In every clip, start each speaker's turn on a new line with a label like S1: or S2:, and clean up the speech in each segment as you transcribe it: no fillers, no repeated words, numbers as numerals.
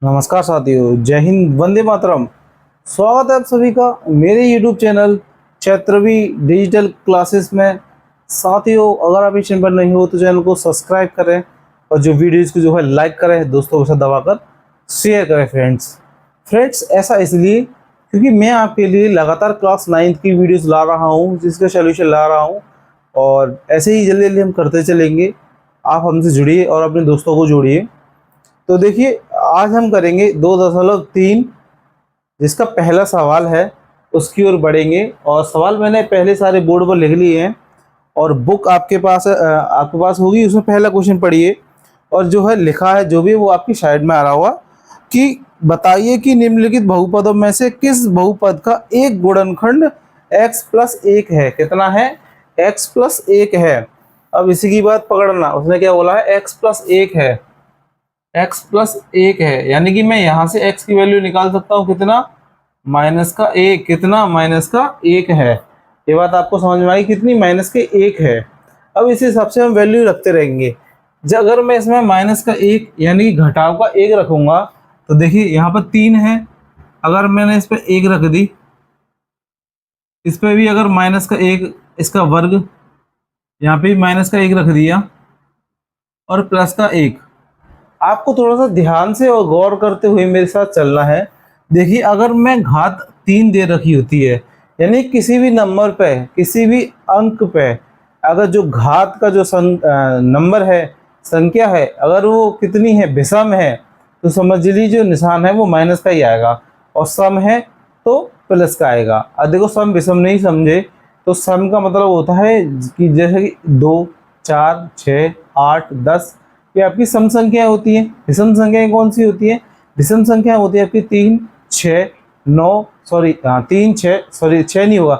S1: नमस्कार साथियों, जय हिंद, वंदे मातरम। स्वागत है आप सभी का मेरे YouTube चैनल चैत्रवी डिजिटल क्लासेस में। साथियों, अगर आप इस चैनल पर नहीं हो तो चैनल को सब्सक्राइब करें और जो वीडियोस को जो है लाइक करें, दोस्तों के साथ दबाकर शेयर करें। फ्रेंड्स ऐसा इसलिए क्योंकि मैं आपके लिए लगातार क्लास 9th की वीडियोस ला रहा हूँ, जिसका सोल्यूशन ला रहा हूँ और ऐसे ही जल्दी जल्दी हम करते चलेंगे। आप हमसे जुड़िए और अपने दोस्तों को जोड़िए। तो देखिए, आज हम करेंगे 2.3, जिसका पहला सवाल है उसकी ओर बढ़ेंगे। और सवाल मैंने पहले सारे बोर्ड पर लिख लिए हैं और बुक आपके पास होगी, उसमें पहला क्वेश्चन पढ़िए और जो है लिखा है जो भी वो आपकी साइड में आ रहा होगा कि बताइए कि निम्नलिखित बहुपदों में से किस बहुपद का एक गुणनखंड x+1 है। कितना है? x+1 है। अब इसी की बात पकड़ना, उसने क्या बोला है? x+1 है। x+1 है यानी कि मैं यहाँ से x की वैल्यू निकाल सकता हूँ। कितना? -1। कितना? -1 है। ये बात आपको समझ में आई? कितनी? -1 है। अब इस हिसाब से हम वैल्यू रखते रहेंगे। जब अगर मैं इसमें -1 यानी कि घटाव का 1 रखूंगा तो देखिए यहाँ पर 3 है। अगर मैंने इस पर 1 रख दी, इस पर भी अगर -1 इसका वर्ग, यहाँ पे भी -1 रख दिया और +1। आपको थोड़ा सा ध्यान से और गौर करते हुए मेरे साथ चलना है। देखिए, अगर मैं घात 3 दे रखी होती है, यानी किसी भी नंबर पे, किसी भी अंक पे अगर जो घात का जो नंबर है, संख्या है, अगर वो कितनी है? विषम है, तो समझ लीजिए जो निशान है वो माइनस का ही आएगा और सम है तो प्लस का आएगा। अब देखो, सम विषम नहीं समझे तो सम का मतलब होता है कि जैसे कि 2, 4, 6, 8, 10 ये आपकी सम संख्या होती है। विषम संख्याएं कौन सी होती है? विषम संख्या होती है आपकी 3, 6, 9, सॉरी 3, 6, सॉरी 6 नहीं होगा,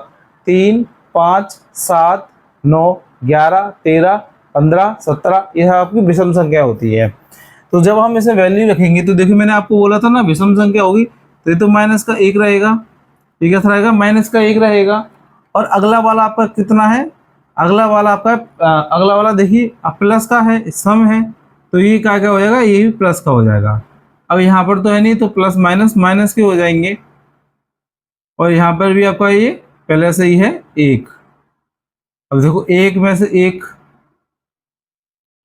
S1: 3, 5, 7, 9, 11, 13, 15, 17, यह आपकी विषम संख्या होती है। तो जब हम इसे वैल्यू रखेंगे तो देखिए, मैंने आपको बोला था ना विषम संख्या होगी तो ये तो -1 रहेगा। ये क्या रहेगा? -1 रहेगा। और अगला वाला आपका कितना है? अगला वाला आपका अगला वाला देखिए प्लस का है, सम है, तो ये क्या क्या हो जाएगा? ये भी प्लस का हो जाएगा। अब यहाँ पर तो है नहीं, तो प्लस माइनस माइनस के हो जाएंगे। और यहाँ पर भी आपका ये पहले से ही है 1। अब देखो, एक में से एक,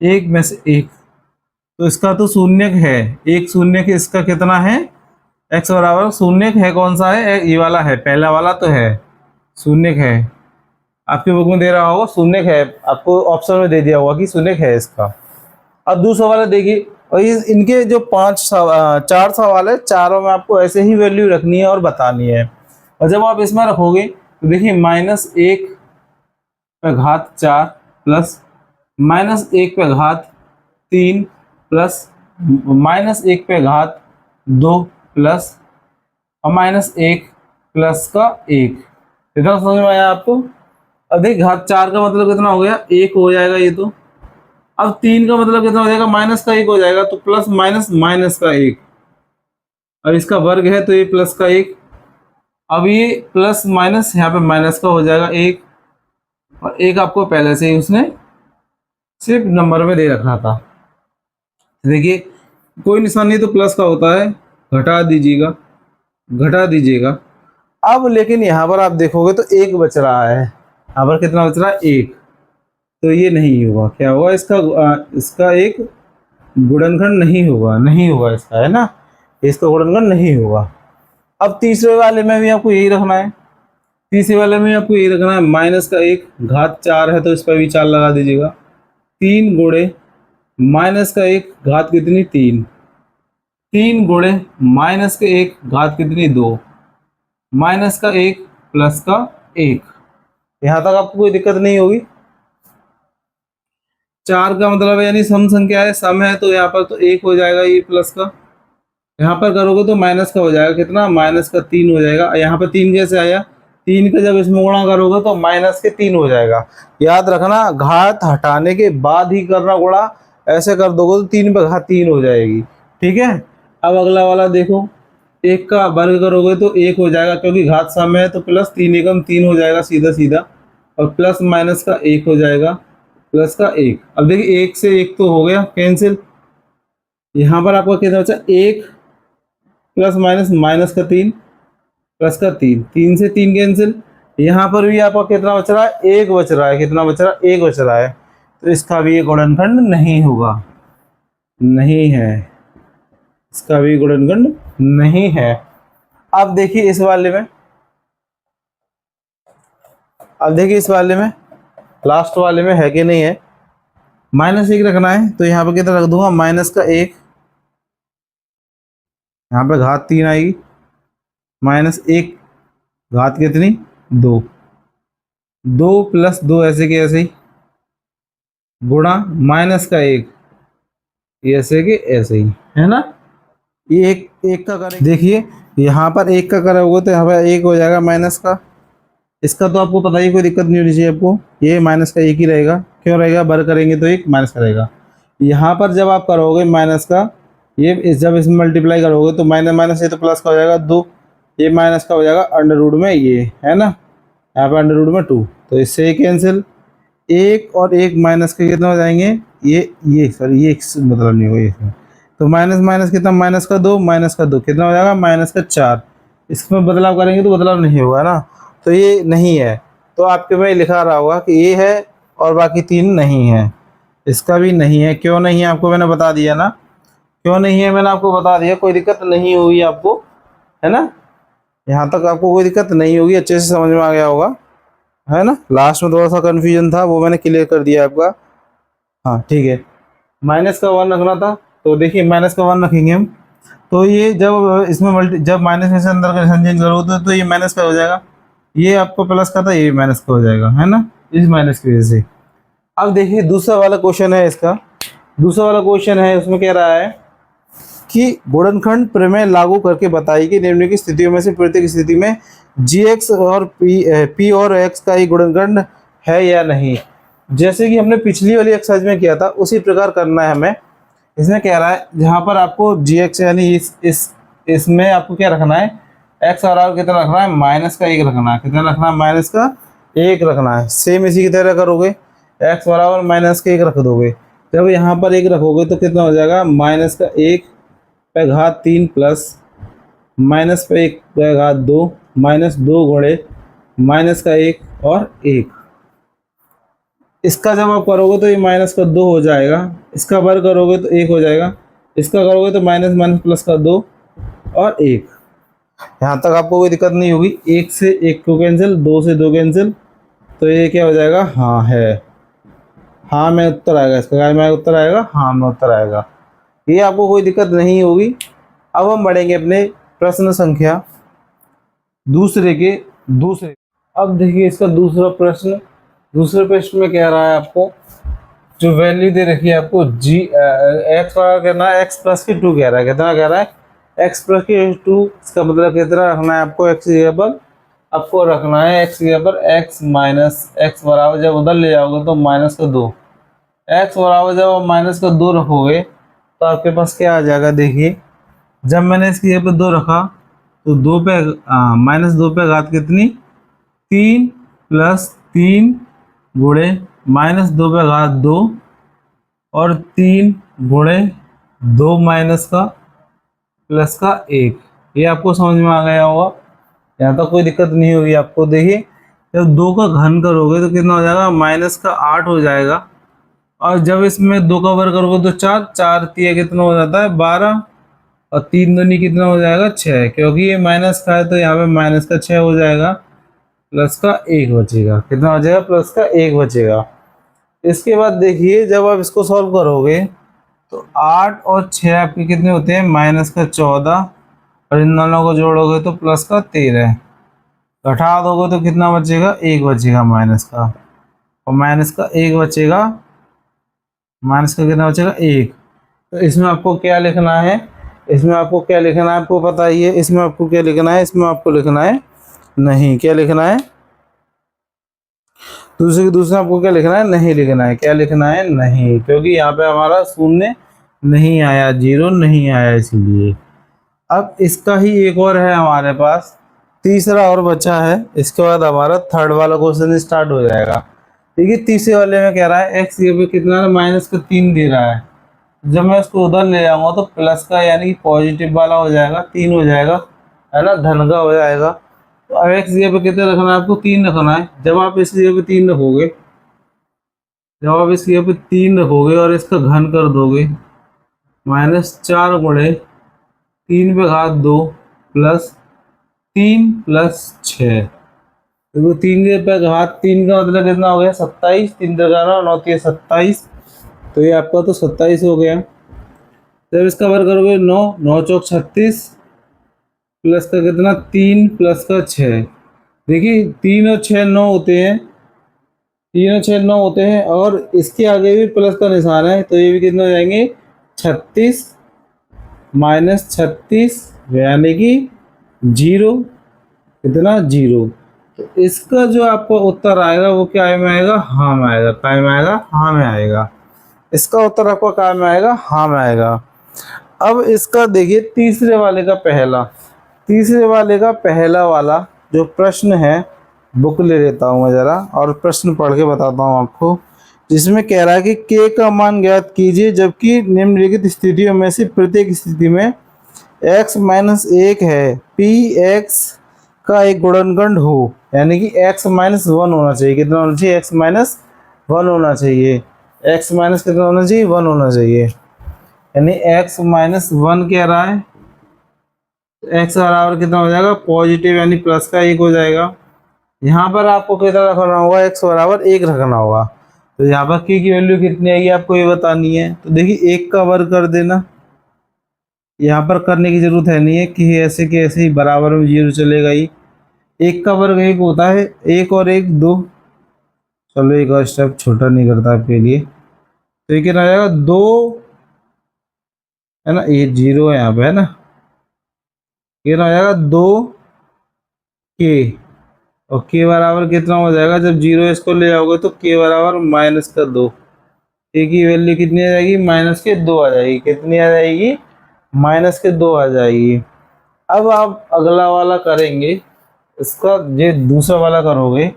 S1: एक में से एक, तो इसका तो शून्यक है। एक शून्यक इसका कितना है? x बराबर शून्यक है। कौन सा है? ये वाला है, पहला वाला तो है, शून्यक है। आपके बुक में दे रहा होगा शून्यक है, आपको ऑप्शन में दे दिया होगा कि शून्यक है इसका। अब दूसरा वाला देखिए, और इनके जो 4 सवाल है, चारों में आपको ऐसे ही वैल्यू रखनी है और बतानी है। और जब आप इसमें रखोगे तो देखिए -1 पे घात 4 प्लस -1 पे घात 3 प्लस -1 पे घात 2 प्लस और -1 प्लस का 1। इतना समझ में आया आपको? अब देखिए, घात 4 का मतलब कितना हो गया? 1 हो जाएगा ये तो। अब 3 का मतलब कितना हो जाएगा? -1 हो जाएगा, तो प्लस माइनस माइनस का 1। अब इसका वर्ग है तो ये प्लस का 1। अब ये प्लस माइनस यहाँ पे माइनस का हो जाएगा 1। और 1 आपको पहले से ही उसने सिर्फ नंबर में दे रखा था। देखिए, कोई निशान नहीं तो प्लस का होता है, घटा दीजिएगा, घटा दीजिएगा। अब लेकिन यहाँ पर आप देखोगे तो 1 बच रहा है। यहाँ पर कितना बच रहा है? 1। तो ये नहीं होगा। क्या होगा इसका एक गुणनखंड नहीं होगा, नहीं होगा इसका, है ना? इसका गुणनखंड नहीं होगा। अब तीसरे वाले में भी आपको यही रखना है। तीसरे वाले में आपको यही रखना है, -1, घात 4 है तो इस पर भी 4 लगा दीजिएगा। 3 गुणे -1, घात कितनी? 3। 3 गुणे -1, घात कितनी? 2। -1 प्लस का 1। यहाँ तक आपको कोई दिक्कत नहीं होगी। 4 का मतलब है यानी सम संख्या है, सम है, तो यहाँ पर तो 1 हो जाएगा ये प्लस का। यहाँ पर करोगे तो माइनस का हो जाएगा, कितना? -3 हो जाएगा। यहाँ पर 3 कैसे आया? 3 का जब इसमें गुणा करोगे तो -3 हो जाएगा। याद रखना, घात हटाने के बाद ही करना गुणा। ऐसे कर दोगे तो 3 पे घात 3 हो जाएगी। ठीक है। अब अगला वाला देखो, 1 का वर्ग करोगे तो 1 हो जाएगा, क्योंकि घात सम है तो प्लस 3 एकम 3 हो जाएगा सीधा सीधा। और प्लस माइनस का 1 हो जाएगा, प्लस का 1। अब देखिए, 1 से 1 तो हो गया कैंसिल। यहाँ पर आपका कितना बचा? 1 प्लस माइनस, माइनस का 3 प्लस का 3, 3 से 3 कैंसिल। यहाँ पर भी आपका कितना बच रहा है, 1 बच रहा है। कितना बच रहा है, 1 बच रहा है। तो इसका भी ये गुणनखंड नहीं होगा, नहीं है, इसका भी गुणनखंड नहीं है। अब देखिए इस वाले में, अब देखिए इस वाले में, लास्ट वाले में है कि नहीं है। -1 रखना है तो यहाँ पे कितना रख दूंगा, -1, यहाँ पे घात 3 आएगी, -1 घात कितनी, 2, 2 + 2 ऐसे के ऐसे ही, गुणा -1 ये ऐसे के ऐसे ही, है ना। ये एक का करें, देखिए यहाँ पर 1 का करोगे तो यहाँ पर 1 हो जाएगा माइनस का। इसका तो आपको पता ही, कोई दिक्कत नहीं होनी चाहिए आपको। ये -1 ही रहेगा, क्यों रहेगा, बर करेंगे तो 1 माइनस का रहेगा। यहाँ पर जब आप करोगे माइनस का, ये जब इसमें मल्टीप्लाई करोगे तो माइनस माइनस ये तो प्लस का हो जाएगा 2, ये माइनस का हो जाएगा अंडर में, ये है ना, यहाँ पर अंडर में 2, तो इससे कैंसिल। 1 और 1 माइनस के कितना हो जाएंगे, ये सॉरी ये मतलब नहीं होगा इसमें, तो माइनस माइनस कितना, -2 -2 कितना हो जाएगा, -4। इसमें बदलाव करेंगे तो बदलाव नहीं होगा ना, तो ये नहीं है। तो आपके में लिखा रहा होगा कि ये है और बाकी 3 नहीं है। इसका भी नहीं है, क्यों नहीं है आपको मैंने बता दिया ना, क्यों नहीं है मैंने आपको बता दिया। कोई दिक्कत नहीं होगी आपको, है ना, यहाँ तक आपको कोई दिक्कत नहीं होगी, अच्छे से समझ में आ गया होगा, है ना। लास्ट में थोड़ा सा कन्फ्यूजन था, वो मैंने क्लियर कर दिया आपका। हाँ ठीक है, माइनस का 1 रखना था, तो देखिए माइनस का 1 रखेंगे हम, तो ये जब इसमें जब माइनस में से अंदर का निशान चेंज करोगे तो ये माइनस का हो जाएगा, ये आपको प्लस का था, ये माइनस का हो जाएगा, है ना, इस माइनस की वजह से। अब देखिए दूसरा वाला क्वेश्चन है इसका, दूसरा वाला क्वेश्चन है, उसमें कह रहा है कि गुणनखंड प्रमेय लागू करके बताइए कि निम्नलिखित स्थितियों में से प्रत्येक स्थिति में gx और p और x का ही गुणनखंड है या नहीं। जैसे कि हमने पिछली वाली एक्सरसाइज में किया था उसी प्रकार करना है हमें। इसमें कह रहा है जहाँ पर आपको gx यानी इसमें आपको क्या रखना है, x और कितना रखना है, -1 रखना है। कितना रखना है, -1 रखना है। सेम इसी की तरह करोगे, x बराबर -1 रख दोगे। जब यहाँ पर 1 रखोगे तो कितना हो जाएगा, -1 पे घात 3 प्लस -1 पे घात 2, -2 गुणे -1 और 1। इसका जब आप करोगे तो ये -2 हो जाएगा, इसका वर्ग करोगे तो 1 हो जाएगा, इसका करोगे तो माइनस माइनस प्लस का 2 और 1। यहाँ तक आपको कोई दिक्कत नहीं होगी। 1 से 1 को कैंसिल, 2 से 2 कैंसिल, तो ये क्या हो जाएगा, हाँ है, हाँ में उत्तर आएगा इसका, क्या में उत्तर आएगा, हाँ में उत्तर आएगा। ये आपको कोई दिक्कत नहीं होगी। अब हम बढ़ेंगे अपने प्रश्न संख्या दूसरे। अब देखिए इसका दूसरा प्रश्न, दूसरे प्रश्न में कह रहा है आपको जो वैल्यू दे रखी है आपको x का कहना है, x + 2 कह रहा है। कितना कह रहा है, x + 2। इसका मतलब कितना रखना है आपको, x की जगह पर आपको रखना है, x की जगह पर x - x बराबर जब उधर ले जाओगे तो -2, x बराबर जब -2 रखोगे तो आपके पास क्या आ जाएगा। देखिए जब मैंने इसकी जगह पर 2 रखा तो -2 पे घात कितनी, 3 + 3 गुणे -2 पे घात 2 और 3 गुणे 2 माइनस का प्लस का 1। ये आपको समझ में आ गया होगा, यहाँ तक कोई दिक्कत नहीं होगी आपको। देखिए जब 2 का घन करोगे तो कितना हो जाएगा, -8 हो जाएगा, और जब इसमें 2 का वर्ग करोगे तो 4, 4 3 कितना हो जाता है, 12, और 3 दूनी कितना हो जाएगा, 6। क्योंकि ये माइनस का है तो यहाँ पे -6 हो जाएगा, प्लस का 1 बचेगा। कितना हो जाएगा, प्लस का 1 बचेगा। इसके बाद देखिए जब आप इसको सॉल्व करोगे तो 8 और 6 आपके कितने होते हैं, -14, और इन दोनों को जोड़ोगे तो प्लस का 13। घटा दोगे तो कितना बचेगा, 1 बचेगा माइनस का, और माइनस का 1 बचेगा, माइनस का कितना बचेगा, 1। तो इसमें आपको क्या लिखना है, इसमें आपको क्या लिखना है आपको पता ही है। इसमें आपको क्या लिखना है, इसमें आपको लिखना है नहीं, क्या लिखना है, दूसरा आपको क्या लिखना है, नहीं लिखना है। क्या लिखना है, नहीं, क्योंकि यहाँ पे हमारा शून्य नहीं आया, 0 नहीं आया, इसलिए। अब इसका ही एक और है हमारे पास, तीसरा और बचा है। इसके बाद हमारा थर्ड वाला क्वेश्चन स्टार्ट हो जाएगा। देखिए तीसरे वाले में कह रहा है x ये पे कितना, -3 दे रहा है। जब मैं इसको उधर ले जाऊंगा तो प्लस का यानी कि पॉजिटिव वाला हो जाएगा, 3 हो जाएगा, है ना, धन का हो जाएगा। तो अब एक्स जगह पे कितना रखना है आपको, 3 रखना है। जब आप इस जगह पे 3 रखोगे, जब आप इस जगह पे 3 रखोगे और इसका घन कर दोगे, -4 गुणे 3 पे घात 2 प्लस 3 प्लस 6। देखो 3 पे घात 3 का मतलब कितना हो गया, 27। 3 का 9 के 27, तो ये आपका तो 27 हो गया। जब इसका वर्ग करोगे 9, 9 चौक 36 प्लस का कितना 3 प्लस का 6। देखिए 3 और 6 9 होते हैं, 3 और 6 9 होते हैं, और इसके आगे भी प्लस का निशान है, तो ये भी कितने हो जाएंगे, 36 माइनस 36 यानी कि 0, कितना 0। तो इसका जो आपका उत्तर आएगा वो क्या में आएगा, हाँ में आएगा। काय में आएगा, हाँ में आएगा। इसका उत्तर आपका काय में आएगा, हाँ में आएगा। अब इसका देखिए तीसरे वाले का पहला, तीसरे वाले का पहला वाला जो प्रश्न है, बुक ले लेता हूँ मैं ज़रा और प्रश्न पढ़ के बताता हूँ आपको। जिसमें कह रहा है कि k का मान ज्ञात कीजिए जबकि निम्नलिखित स्थितियों में से प्रत्येक स्थिति में x माइनस 1 है, p x का एक गुणनखंड हो, यानी कि x माइनस 1 होना चाहिए। कितना होना चाहिए, x माइनस 1 होना चाहिए। x माइनस कितना होना चाहिए, 1 होना चाहिए, यानी x माइनस 1 कह रहा है। x बराबर कितना हो जाएगा, पॉजिटिव यानी प्लस का 1 हो जाएगा। यहाँ पर आपको कितना रखना होगा, x बराबर 1 रखना होगा। तो यहाँ पर k की वैल्यू कितनी आएगी आपको ये बतानी है। तो देखिए 1 का वर्ग कर देना, यहाँ पर करने की जरूरत है नहीं है कि ऐसे के ऐसे ही बराबर में 0 चलेगा ही। 1 का वर्ग 1 होता है, 1 और 1 2। चलो एक और स्टेप छोटा नहीं करता आपके लिए। तो ये कितना आ जाएगा 2, है ना, ये 0 है यहाँ पे, है ना, कितना हो जाएगा 2 k, और k बराबर कितना हो जाएगा, जब 0 इसको ले जाओगे तो k बराबर माइनस का 2। k की वैल्यू कितनी आ जाएगी, माइनस के 2 आ जाएगी। कितनी आ जाएगी, माइनस के 2 आ जाएगी। अब आप अगला वाला करेंगे, इसका ये दूसरा वाला करोगे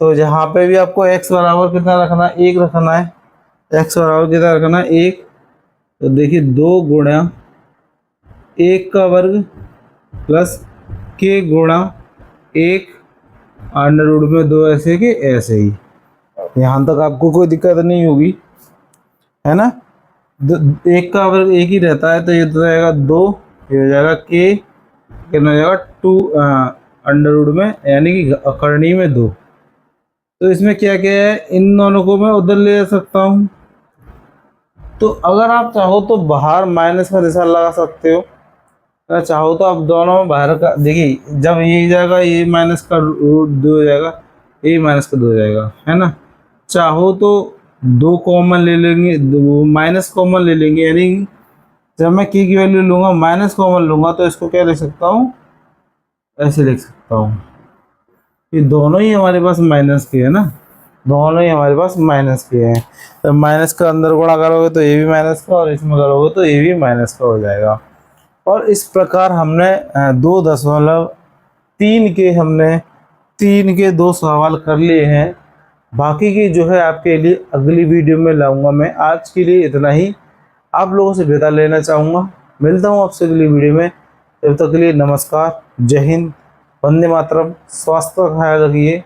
S1: तो जहाँ पे भी आपको x बराबर कितना रखना है, 1 रखना है। x बराबर कितना रखना है, 1। तो देखिए 2 गुणा 1 का वर्ग प्लस k गुणा 1 अंडर रूट में 2, ऐसे के ऐसे ही। यहाँ तक आपको कोई दिक्कत नहीं होगी, है ना। 1 का वर्ग 1 ही रहता है, तो ये तो जाएगा 2, ये हो जाएगा k, कितना हो जाएगा 2 अंडर रूट में यानी कि करनी में 2। तो इसमें क्या क्या है, इन दोनों को मैं उधर ले जा सकता हूँ। तो अगर आप चाहो तो बाहर माइनस का निशान लगा सकते हो, अगर चाहो तो आप दोनों में बाहर का, देखिए जब ये जाएगा ये माइनस का रूट 2 हो जाएगा, ये माइनस का 2 हो जाएगा, है ना। चाहो तो 2 कॉमन ले लेंगे, माइनस कॉमन ले लेंगे, यानी जब मैं की वैल्यू लूँगा माइनस कॉमन लूँगा तो इसको क्या लिख सकता हूँ, ऐसे लिख सकता हूँ। ये दोनों ही हमारे पास माइनस के है ना, दोनों ही हमारे पास माइनस के हैं। तो माइनस का अंदर गुणा करोगे तो ये भी माइनस का, और इसमें करोगे तो ये भी माइनस का हो जाएगा। और इस प्रकार हमने 2.3 के हमने 3 के 2 सवाल कर लिए हैं। बाकी की जो है आपके लिए अगली वीडियो में लाऊंगा मैं। आज के लिए इतना ही, आप लोगों से विदा लेना चाहूँगा। मिलता हूँ आपसे अगली वीडियो में, तब तक के लिए नमस्कार, जय हिंद, वंदे मातरम। स्वास्थ्य का ख्याल रखिए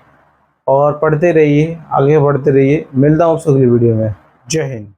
S1: और पढ़ते रहिए, आगे बढ़ते रहिए। मिलता हूँ आपसे अगली वीडियो में। जय हिंद।